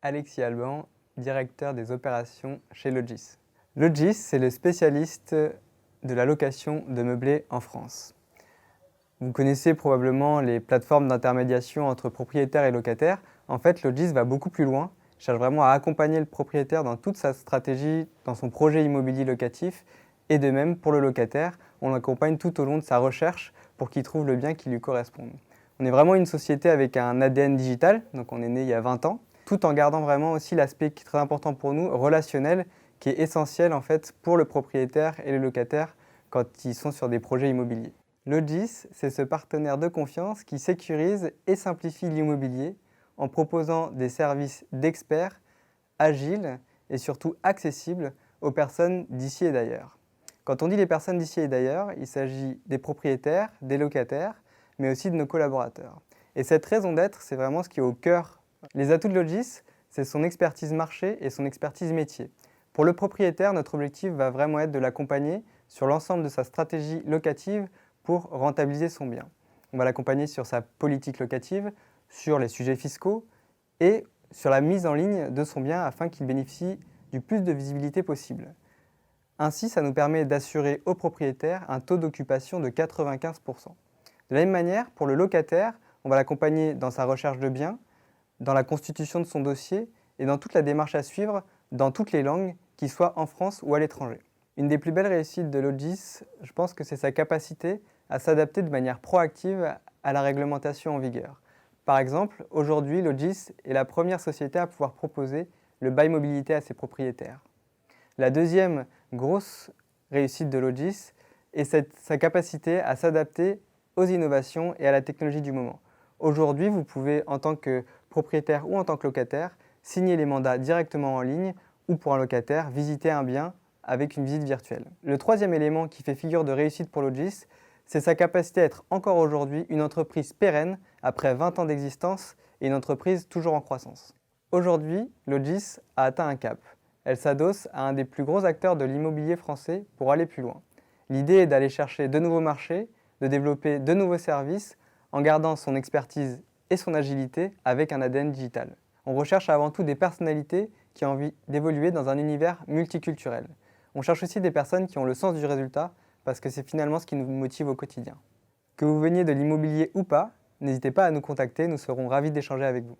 Alexis Alban, directeur des opérations chez Logis. Logis, c'est le spécialiste de la location de meublés en France. Vous connaissez probablement les plateformes d'intermédiation entre propriétaires et locataires. En fait, Logis va beaucoup plus loin, cherche vraiment à accompagner le propriétaire dans toute sa stratégie, dans son projet immobilier locatif, et de même pour le locataire, on l'accompagne tout au long de sa recherche pour qu'il trouve le bien qui lui corresponde. On est vraiment une société avec un ADN digital, donc on est né il y a 20 ans, tout en gardant vraiment aussi l'aspect qui est très important pour nous, relationnel, qui est essentiel en fait pour le propriétaire et le locataire quand ils sont sur des projets immobiliers. Logis, c'est ce partenaire de confiance qui sécurise et simplifie l'immobilier en proposant des services d'experts, agiles et surtout accessibles aux personnes d'ici et d'ailleurs. Quand on dit les personnes d'ici et d'ailleurs, il s'agit des propriétaires, des locataires, mais aussi de nos collaborateurs. Et cette raison d'être, c'est vraiment ce qui est au cœur. Les atouts de Logis, c'est son expertise marché et son expertise métier. Pour le propriétaire, notre objectif va vraiment être de l'accompagner sur l'ensemble de sa stratégie locative pour rentabiliser son bien. On va l'accompagner sur sa politique locative, sur les sujets fiscaux et sur la mise en ligne de son bien afin qu'il bénéficie du plus de visibilité possible. Ainsi, ça nous permet d'assurer au propriétaire un taux d'occupation de 95%. De la même manière, pour le locataire, on va l'accompagner dans sa recherche de biens, dans la constitution de son dossier et dans toute la démarche à suivre dans toutes les langues, qu'ils soient en France ou à l'étranger. Une des plus belles réussites de Logis, je pense que c'est sa capacité à s'adapter de manière proactive à la réglementation en vigueur. Par exemple, aujourd'hui, Logis est la première société à pouvoir proposer le bail mobilité à ses propriétaires. La deuxième grosse réussite de Logis est sa capacité à s'adapter aux innovations et à la technologie du moment. Aujourd'hui, vous pouvez, en tant que propriétaire ou en tant que locataire, signer les mandats directement en ligne ou pour un locataire, visiter un bien avec une visite virtuelle. Le troisième élément qui fait figure de réussite pour Logis, c'est sa capacité à être encore aujourd'hui une entreprise pérenne après 20 ans d'existence et une entreprise toujours en croissance. Aujourd'hui, Logis a atteint un cap. Elle s'adosse à un des plus gros acteurs de l'immobilier français pour aller plus loin. L'idée est d'aller chercher de nouveaux marchés, de développer de nouveaux services en gardant son expertise et son agilité avec un ADN digital. On recherche avant tout des personnalités qui ont envie d'évoluer dans un univers multiculturel. On cherche aussi des personnes qui ont le sens du résultat parce que c'est finalement ce qui nous motive au quotidien. Que vous veniez de l'immobilier ou pas, n'hésitez pas à nous contacter, nous serons ravis d'échanger avec vous.